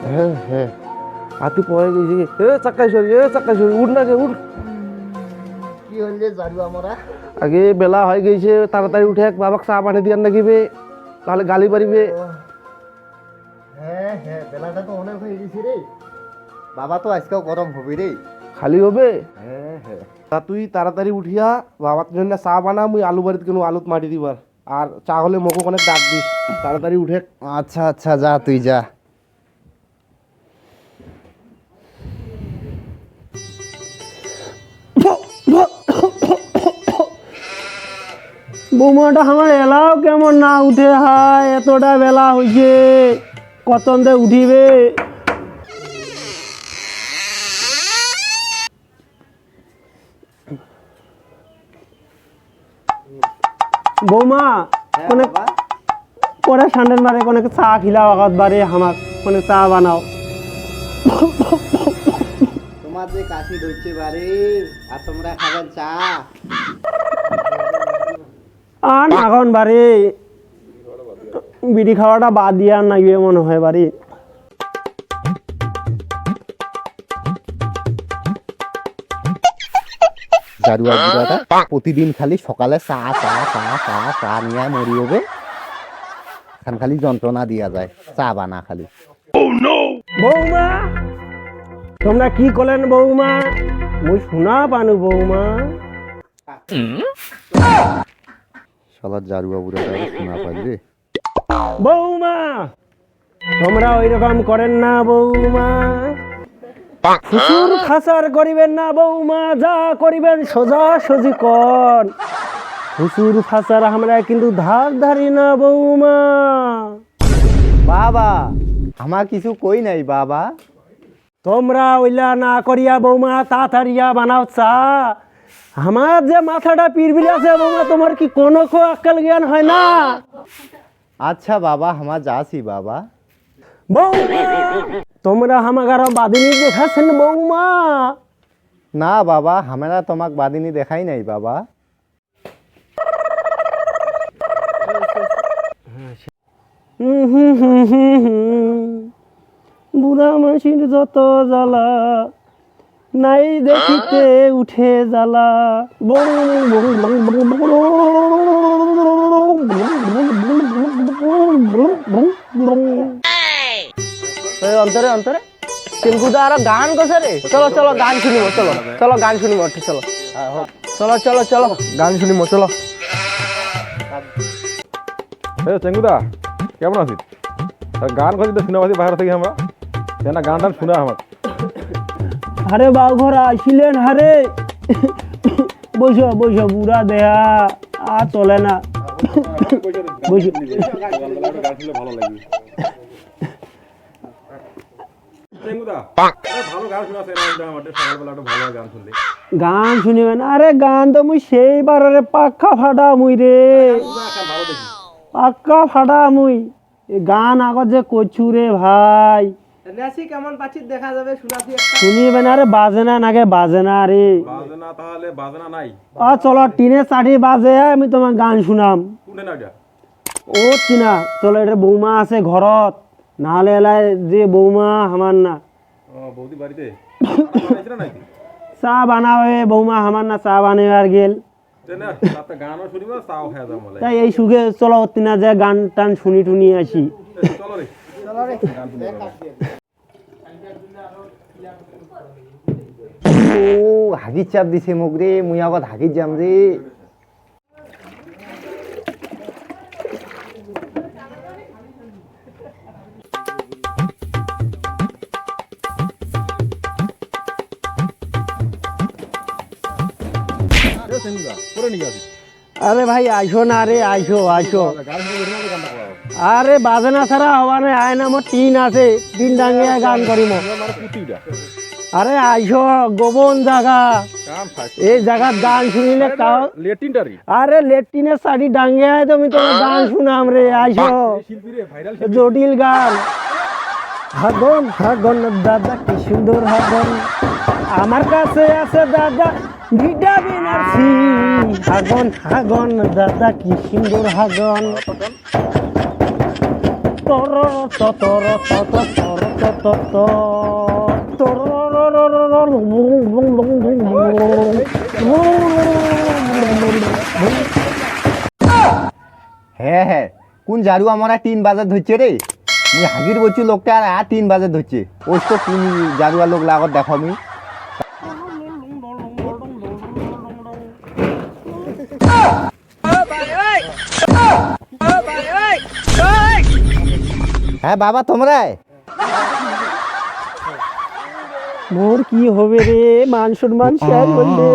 হ্যাঁ হ্যাঁ হাতি পড়ে গেছে। চাক্কাইশ্বরী উঠ না কে উঠ। কি হইলে জারু আমরা আগে বেলা হয়ে গেছে, তাড়াতাড়ি উঠে বাবাক চা পানি দিয়ার নাকিবে, তাহলে গালি পারিবে। হ্যাঁ হ্যাঁ বেলাটা তো অনেক হয়ে গেছে রে। বাবা তো আজকেও গরম হবে রে। খালি হবে। হ্যাঁ হ্যাঁ তা তুই তাড়াতাড়ি উঠিয়া বাবার জন্য চা বানা, মুই আলু বাড়িতে কেন আলুত মাটি দিবার, আর চা হলে মোকে অনেক ডাক দিস। তাড়াতাড়ি উঠে। আচ্ছা আচ্ছা যা তুই যা। বৌমাটা আমার এলাও কেমন না উঠে, হায় এতটা বেলা হয়েছে, কতন দে উঠিবে। বৌমা কোনে পরে সান্ডেল মারে কোনে চা খিলাও আগত বারে আমার কোনে চা বানাও। তোমার যে কাশি ধরছে বারে আর তোমরা খাবেন চা। আর এখন বারে বিড়ি খাওয়াটা বাদ দিয়া নাইবে মনে হয় বাড়ি। জারুয়া বুড়াটা প্রতিদিন খালি সকালে চা চা চা চা চা নিয়ে মরি হবে, এখন খালি যন্ত্রণা দিয়া যায়, চা বানা খালি। বৌমা তোমরা কি করলেন বৌমা, মুই শোনা পানু বৌমা। শালার জারুয়া বুড়াটা শোনা পাইলে। বৌমা তোমরা ওই রকম করেন না বৌমা, ফুসুর ফাসার করিবেন না বৌমা, যা করিবেন সোজা সোজি কর। ফুসুর ফাসার আমরা কিন্তু ধার ধারি না বৌমা। বাবা আমার কিছু কই নাই বাবা। তোমরা ওইলা না করিয়া বৌমা তাড়াতাড়িয়া বানাও চা। আমার যে মাথাটা পিরবির আছে বৌমা, তোমার কি কোনো আক্কেল জ্ঞান হয় না? আচ্ছা বাবা আমার যাচ্ছি বাবা। বৌমা তোমরা আমাকে বাদিনী দেখাচ্ছেন বৌমা। না বাবা আমরা তোমাক বাদিনী দেখাই নাই বাবা। বুড়া মাসির যত জ্বালা, নাই দেখিতে উঠে জ্বালা। অন্তরে অন্তরে চিঙ্কুদা আর গান কছে রে। চলো চলো গান শুনিব, চলো চলো গান শুনিব, চলো চলো চলো চলো গান শুনিব চলো। চেঙ্গুদা কেমন আছিস? গান করছি তো শুনে পাচ্ছি বাইরে থেকে আমরা, না গান টান শুনে আমার। আরে বাবু ঘর আসিলেন, হারে বসো বসো, বুড়া দেহা আর চলে না, বসো। ভালো লাগবে। গান শুনিবেন? আরে গান তো মুই সেইবার পাক্কা ফাটা মুই রে, পাক্কা ফাটা মুই। গান আগত যে করছু রে ভাই, কেমন পাচ্ছিস দেখা যাবে, শুনিবেন? আরে বাজে না নাগে, বাজে না রে। বাজনা তাহলে বাজনা নাই। চলো টিনে চাটি বাজে, আমি তোমার গান শুনাম। কোনে না এটা? ও চিনা চলো, এটা বৌমা আছে ঘরত, নাহলে এলাই যে বৌমা আমার না। বৌদি বাড়িতে চা বানাবে বৌমা আমার না, চা বানাবার গেল। গানও শুনিব চাও খাওয়া যাবো। তাই এই সুখে চলো তিনা যে গান টান শুনি টুনি আসি। চলো রে ও হাগির চাপ দিছে মোক রে, মুই আগত হাগির যাম রে। আরে ভাই আইসো না রে, আইসো আইসো। আরে বাজনা ছাড়া হওয়া নাই, আয় না মোর টিন আছে, টিন ডাঙিয়ে গান করিম। আরে আইসো, গোপন জায়গা, এই জায়গার গান শুনিলে আরে লেট্রিনের শাড়ি ডাঙিয়ে তুমি তোমার গান শুনাম রে। আইসো, জটিল গান। হাগন হাগন দাদা কি সুন্দর হাগন, আমার কাছে আছে দাদা ভিটামিন আর সি। হাগন হাগন দাদা কি সুন্দর হাগন। তর তর তর তর তর তর হ্যাঁ হ্যাঁ, কোন জারু আমার 3 বাজার ধরছে রে? মুই হাগির বলছি লোকটা আর 3 বাজার ধরছে। ওই তো কোন জারুয়া লোক লাগত দেখো আমি। হ্যাঁ বাবা তোমরা মোর কি হবে রে, মান সম্মান শেষ হইলে।